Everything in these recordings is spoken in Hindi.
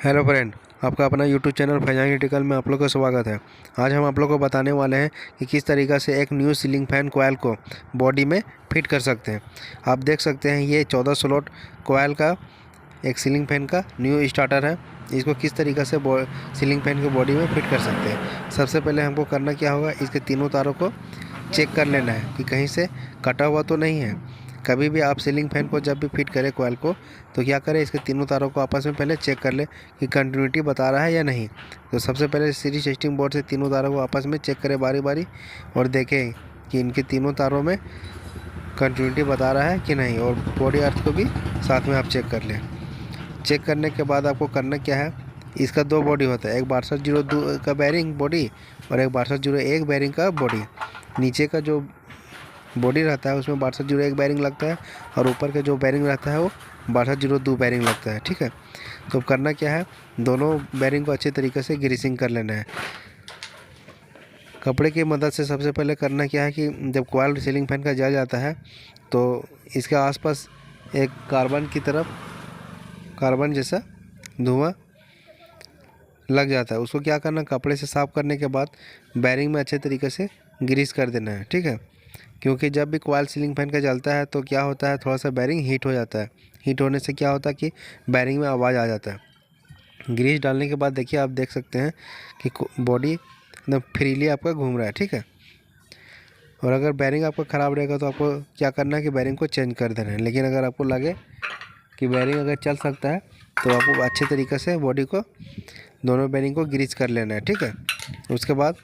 हेलो फ्रेंड, आपका अपना यूट्यूब चैनल फैजान क्रिटिकल में आप लोग का स्वागत है। आज हम आप लोग को बताने वाले हैं कि किस तरीक़ा से एक न्यू सीलिंग फैन कोयल को बॉडी में फिट कर सकते हैं। आप देख सकते हैं ये 14 स्लॉट कोयल का एक सीलिंग फैन का न्यू स्टार्टर है। इसको किस तरीक़ा से सीलिंग फैन की बॉडी में फिट कर सकते हैं। सबसे पहले हमको करना क्या होगा, इसके तीनों तारों को चेक कर लेना है कि कहीं से कटा हुआ तो नहीं है। कभी भी आप सीलिंग फैन को जब भी फिट करें कोयल को, तो क्या करें, इसके तीनों तारों को आपस में पहले चेक कर ले कि कंटिन्यूटी बता रहा है या नहीं। तो सबसे पहले सीरीज टेस्टिंग बोर्ड से तीनों तारों को आपस में चेक करें बारी बारी और देखें कि इनके तीनों तारों में कंटिन्यूटी बता रहा है कि नहीं। और बॉडी अर्थ को भी साथ में आप चेक कर लें। चेक करने के बाद आपको करना क्या है, इसका दो बॉडी होता है, एक 6202 का बैरिंग बॉडी और एक 6201 बैरिंग का बॉडी। नीचे का जो बॉडी रहता है उसमें 6201 बैरिंग लगता है और ऊपर का जो बैरिंग रहता है वो 6202 बैरिंग लगता है। ठीक है, तो करना क्या है, दोनों बैरिंग को अच्छे तरीके से ग्रीसिंग कर लेना है कपड़े की मदद से। सबसे पहले करना क्या है कि जब कोयल सीलिंग फैन का जल जाता है तो इसके आसपास एक कार्बन जैसा धुआं लग जाता है। उसको क्या करना, कपड़े से साफ़ करने के बाद बैरिंग में अच्छे तरीके से ग्रीस कर देना है। ठीक है, क्योंकि जब भी कोयल सीलिंग फैन का जलता है तो क्या होता है, थोड़ा सा बैरिंग हीट हो जाता है। हीट होने से क्या होता है कि बैरिंग में आवाज़ आ जाता है। ग्रीस डालने के बाद देखिए, आप देख सकते हैं कि बॉडी एकदम फ्रीली आपका घूम रहा है। ठीक है, और अगर बैरिंग आपका ख़राब रहेगा तो आपको क्या करना है कि बैरिंग को चेंज कर देना है। लेकिन अगर आपको लगे कि बैरिंग अगर चल सकता है तो आपको अच्छे तरीके से बॉडी को, दोनों बैरिंग को ग्रीस कर लेना है। ठीक है, उसके बाद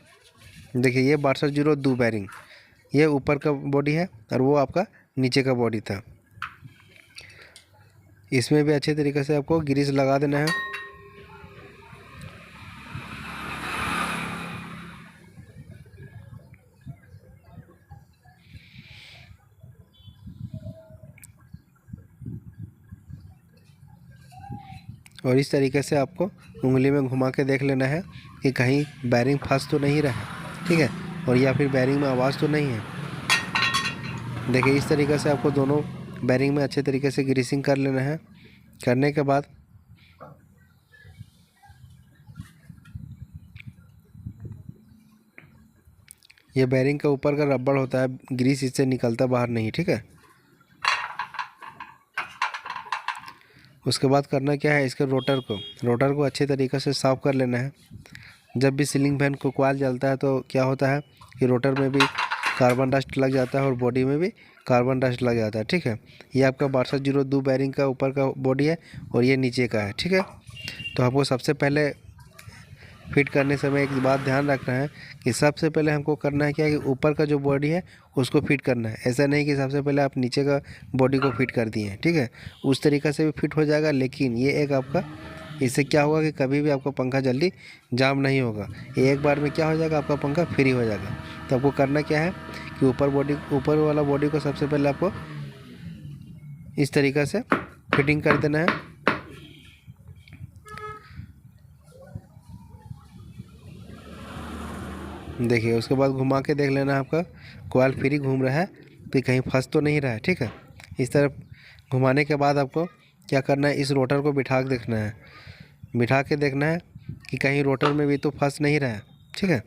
देखिए ये 6202 बैरिंग, ये ऊपर का बॉडी है और वो आपका नीचे का बॉडी था। इसमें भी अच्छे तरीके से आपको ग्रीस लगा देना है। और इस तरीके से आपको उंगली में घुमा के देख लेना है कि कहीं बैरिंग फंस तो नहीं रहा है। ठीक है, और या फिर बैरिंग में आवाज़ तो नहीं है। देखिए इस तरीके से आपको दोनों बैरिंग में अच्छे तरीके से ग्रीसिंग कर लेना है। करने के बाद ये बैरिंग का ऊपर का रबड़ होता है, ग्रीस इससे निकलता बाहर नहीं। ठीक है, उसके बाद करना क्या है, इसके रोटर को अच्छे तरीके से साफ़ कर लेना है। जब भी सीलिंग फैन को कोयल जलता है तो क्या होता है कि रोटर में भी कार्बन डस्ट लग जाता है और बॉडी में भी कार्बन डस्ट लग जाता है। ठीक है, ये आपका 6202 बैरिंग का ऊपर का बॉडी है और ये नीचे का है। ठीक है, तो आपको सबसे पहले फिट करने समय एक बात ध्यान रखना है कि सबसे पहले हमको करना है क्या कि ऊपर का जो बॉडी है उसको फिट करना है। ऐसा नहीं कि सबसे पहले आप नीचे का बॉडी को फिट कर दिए हैं। ठीक है, उस तरीक़े से भी फिट हो जाएगा, लेकिन ये एक आपका, इससे क्या होगा कि कभी भी आपका पंखा जल्दी जाम नहीं होगा। ये एक बार में क्या हो जाएगा, आपका पंखा फ्री हो जाएगा। तो आपको करना क्या है कि ऊपर वाला बॉडी को सबसे पहले आपको इस तरीक़े से फिटिंग कर देना है। देखिए उसके बाद घुमा के देख लेना है आपका कोयल फ्री घूम रहा है तो कहीं फंस तो नहीं रहा है। ठीक है, इस तरफ घुमाने के बाद आपको क्या करना है, इस रोटर को बिठा के देखना है कि कहीं रोटर में भी तो फंस नहीं रहा है। ठीक है,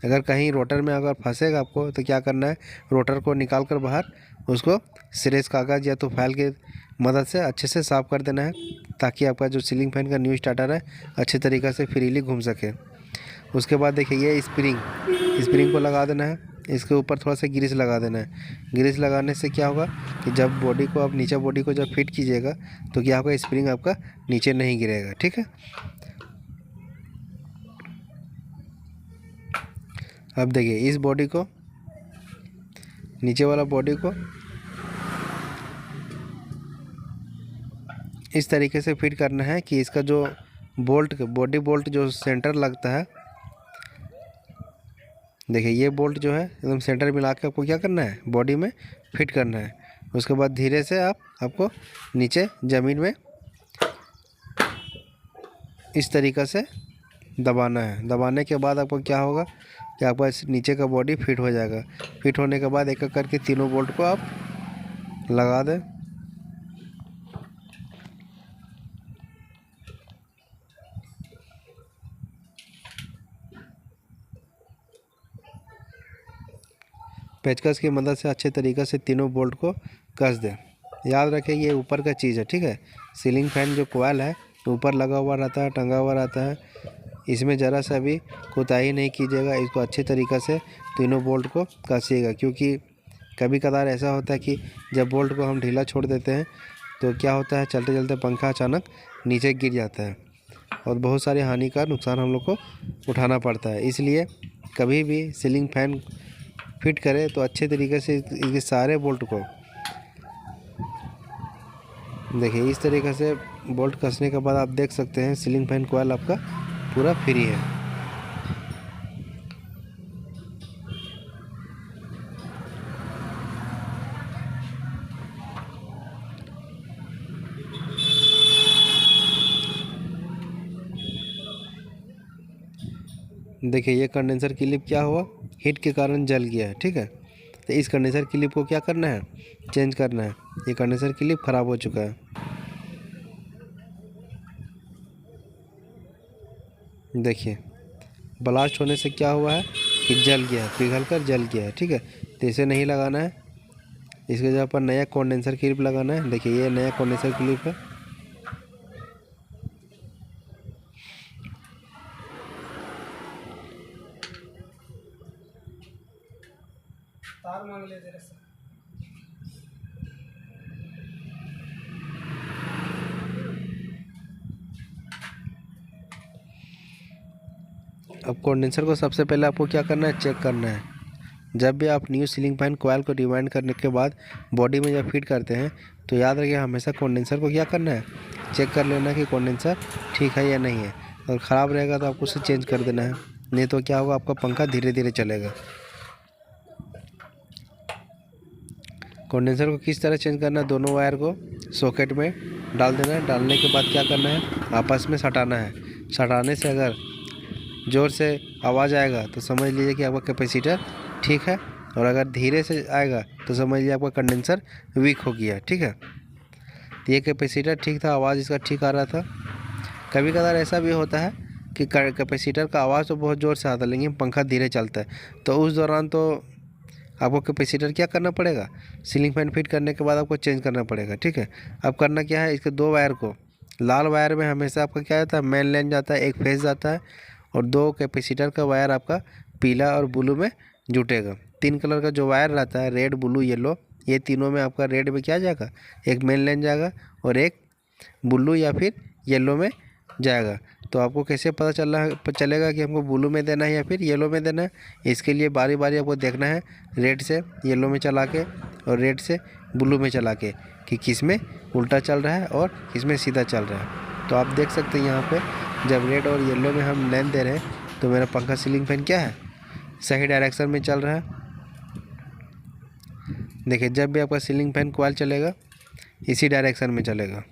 अगर कहीं रोटर में अगर फंसेगा आपको तो क्या करना है, रोटर को निकाल कर बाहर उसको सिरेज कागज़ या तो फाइल के मदद से अच्छे से साफ़ कर देना है, ताकि आपका जो सीलिंग फैन का न्यू स्टार्टर है अच्छे तरीक़े से फ्रीली घूम सके। उसके बाद देखिए ये स्प्रिंग को लगा देना है। इसके ऊपर थोड़ा सा ग्रीस लगा देना है। ग्रीस लगाने से क्या होगा कि जब बॉडी को आप नीचे बॉडी को जब फिट कीजिएगा तो क्या होगा, स्प्रिंग आपका नीचे नहीं गिरेगा। ठीक है, अब देखिए इस बॉडी को, नीचे वाला बॉडी को इस तरीके से फिट करना है कि इसका जो बॉडी बोल्ट जो सेंटर लगता है, देखिए ये बोल्ट जो है एकदम सेंटर मिला के आपको क्या करना है, बॉडी में फिट करना है। उसके बाद धीरे से आपको नीचे ज़मीन में इस तरीक़े से दबाना है। दबाने के बाद आपको क्या होगा कि आपका इस नीचे का बॉडी फिट हो जाएगा। फिट होने के बाद एक एक करके तीनों बोल्ट को आप लगा दें। पेचकस की मदद से अच्छे तरीके से तीनों बोल्ट को कस दें। याद रखें ये ऊपर का चीज़ है, ठीक है। सीलिंग फैन जो कोयल है ऊपर लगा हुआ रहता है, टंगा हुआ रहता है। इसमें ज़रा सा भी कोताही नहीं कीजिएगा। इसको अच्छे तरीक़े से तीनों बोल्ट को कसिएगा, क्योंकि कभी कभार ऐसा होता है कि जब बोल्ट को हम ढीला छोड़ देते हैं तो क्या होता है, चलते चलते पंखा अचानक नीचे गिर जाता है और बहुत सारी हानि का नुकसान हम लोग को उठाना पड़ता है। इसलिए कभी भी सीलिंग फैन फिट करें तो अच्छे तरीके से इसके सारे बोल्ट को देखिए। इस तरीके से बोल्ट कसने के बाद आप देख सकते हैं सीलिंग फैन कोयल आपका पूरा फ्री है। देखिए ये कंडेंसर क्लिप क्या हुआ, हीट के कारण जल गया है, ठीक है। तो इस कंडेंसर क्लिप को क्या करना है, चेंज करना है। ये कंडेंसर क्लिप ख़राब हो चुका है। देखिए ब्लास्ट होने से क्या हुआ है कि जल गया है, पिघल कर जल गया है, ठीक है। तो इसे नहीं लगाना है, इसके जगह पर नया कंडेंसर क्लिप लगाना है। देखिए ये नया कंडेंसर क्लिप है। तार मांग ले जरा सा। अब कंडेंसर को सबसे पहले आपको क्या करना है, चेक करना है। जब भी आप न्यू सीलिंग फैन कोयल को रिवाइंड करने के बाद बॉडी में जब फिट करते हैं तो याद रखिए हमेशा कंडेंसर को क्या करना है, चेक कर लेना कि कंडेंसर ठीक है या नहीं है। अगर ख़राब रहेगा तो आपको उसे चेंज कर देना है, नहीं तो क्या होगा, आपका पंखा धीरे धीरे चलेगा। कंडेंसर को किस तरह चेंज करना है, दोनों वायर को सॉकेट में डाल देना है। डालने के बाद क्या करना है, आपस में सटाना है। सटाने से अगर ज़ोर से आवाज़ आएगा तो समझ लीजिए कि आपका कैपेसिटर ठीक है, और अगर धीरे से आएगा तो समझ लीजिए आपका कंडेंसर वीक हो गया, ठीक है। तो ये कैपेसिटर ठीक था, आवाज़ इसका ठीक आ रहा था। कभी कभार ऐसा भी होता है कि कैपेसिटर का आवाज़ तो बहुत ज़ोर से आता है लेकिन पंखा धीरे चलता है, तो उस दौरान तो आपको कैपेसिटर क्या करना पड़ेगा, सीलिंग फैन फिट करने के बाद आपको चेंज करना पड़ेगा, ठीक है। अब करना क्या है, इसके दो वायर को, लाल वायर में हमेशा आपका क्या जाता है, मेन लाइन जाता है, एक फेस जाता है, और दो कैपेसिटर का वायर आपका पीला और ब्लू में जुटेगा। तीन कलर का जो वायर रहता है, रेड ब्लू येलो, ये तीनों में आपका रेड में क्या जाएगा, एक मेन लाइन जाएगा और एक ब्लू या फिर येलो में जाएगा। तो आपको कैसे पता चलेगा कि हमको ब्लू में देना है या फिर येलो में देना है, इसके लिए बारी बारी आपको देखना है, रेड से येलो में चला के और रेड से ब्लू में चला के, कि किस में उल्टा चल रहा है और किस में सीधा चल रहा है। तो आप देख सकते हैं यहाँ पे जब रेड और येलो में हम लाइन दे रहे हैं तो मेरा पंखा सीलिंग फैन क्या है, सही डायरेक्शन में चल रहा है। देखिए जब भी आपका सीलिंग फैन कॉइल चलेगा इसी डायरेक्शन में चलेगा।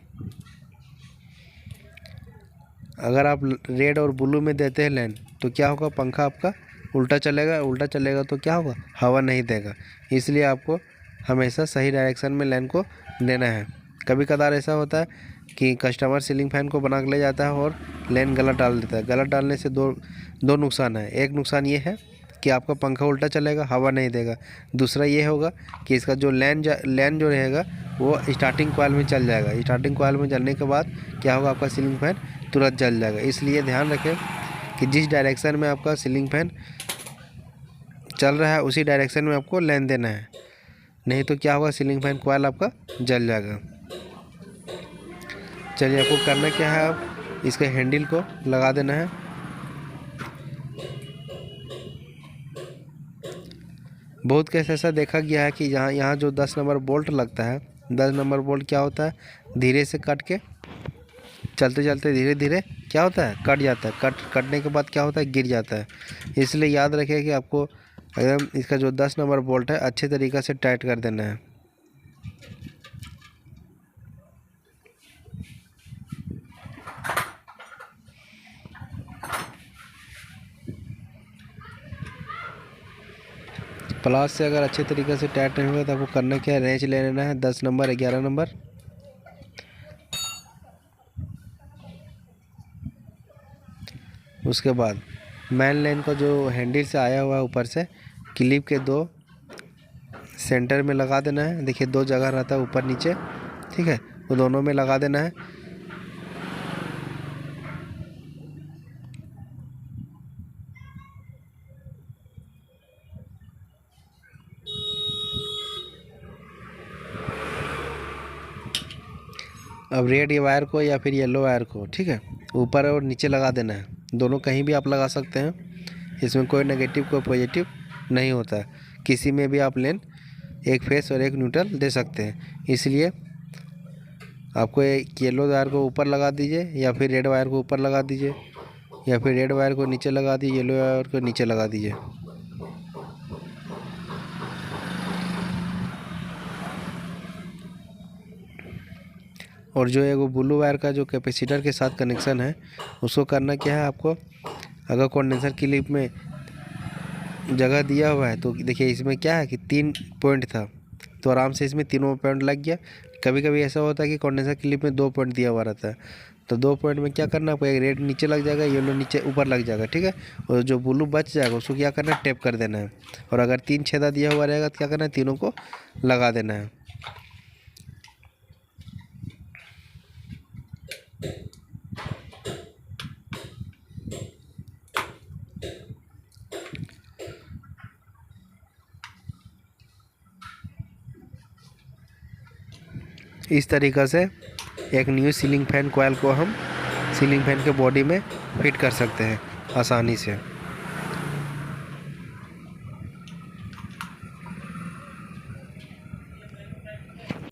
अगर आप रेड और ब्लू में देते हैं लाइन तो क्या होगा, पंखा आपका उल्टा चलेगा। उल्टा चलेगा तो क्या होगा, हवा नहीं देगा। इसलिए आपको हमेशा सही डायरेक्शन में लाइन को देना है। कभी कभार ऐसा होता है कि कस्टमर सीलिंग फैन को बना के ले जाता है और लाइन गलत डाल देता है। गलत डालने से दो नुकसान है। एक नुकसान ये है कि आपका पंखा उल्टा चलेगा, हवा नहीं देगा। दूसरा ये होगा कि इसका जो लाइन जो रहेगा वो स्टार्टिंग कॉइल में चल जाएगा। स्टार्टिंग कॉइल में जलने के बाद क्या होगा, आपका सीलिंग फैन तुरंत जल जाएगा। इसलिए ध्यान रखें कि जिस डायरेक्शन में आपका सीलिंग फैन चल रहा है उसी डायरेक्शन में आपको लाइन देना है, नहीं तो क्या होगा, सीलिंग फैन कॉइल आपका जल जाएगा। चलिए आपको करना क्या है, आप इसके हैंडल को लगा देना है। बहुत केस ऐसा देखा गया है कि यहाँ जो 10 नंबर बोल्ट लगता है, 10 नंबर बोल्ट क्या होता है, धीरे से कट के चलते चलते धीरे धीरे क्या होता है, कट जाता है। कटने के बाद क्या होता है, गिर जाता है। इसलिए याद रखिए कि आपको एकदम इसका जो 10 नंबर बोल्ट है अच्छे तरीक़े से टाइट कर देना है। प्लास से अगर अच्छे तरीके से टाइट नहीं होगा तो आपको करना क्या है, रेंच ले लेना है 10 नंबर 11 नंबर। उसके बाद मेन लाइन का जो हैंडल से आया हुआ है ऊपर से क्लिप के दो सेंटर में लगा देना है। देखिए 2 जगह रहता है ऊपर नीचे, ठीक है, वो दोनों में लगा देना है। अब रेड वायर को या फिर येलो वायर को, ठीक है, ऊपर और नीचे लगा देना है। दोनों कहीं भी आप लगा सकते हैं, इसमें कोई नेगेटिव कोई पॉजिटिव नहीं होता है। किसी में भी आप लेन एक फेस और एक न्यूट्रल दे सकते हैं। इसलिए आपको एक येलो वायर को ऊपर लगा दीजिए या फिर रेड वायर को ऊपर लगा दीजिए, या फिर रेड वायर को नीचे लगा दीजिए, येलो वायर को नीचे लगा दीजिए। और जो है वो ब्लू वायर का जो कैपेसिटर के साथ कनेक्शन है, उसको करना क्या है आपको, अगर कंडेंसर क्लिप में जगह दिया हुआ है तो देखिए इसमें क्या है कि 3 पॉइंट था, तो आराम से इसमें तीनों पॉइंट लग गया। कभी कभी ऐसा होता है कि कंडेंसर क्लिप में 2 पॉइंट दिया हुआ रहता है, तो 2 पॉइंट में क्या करना है आपको, एक रेड नीचे लग जाएगा, येलो नीचे ऊपर लग जाएगा, ठीक है। और जो ब्लू बच जाएगा उसको क्या करना है, टेप कर देना है। और अगर 3 छेदा दिया हुआ रहेगा तो क्या करना है, तीनों को लगा देना है। इस तरीक़ा से एक न्यू सीलिंग फैन कॉइल को हम सीलिंग फैन के बॉडी में फिट कर सकते हैं आसानी से।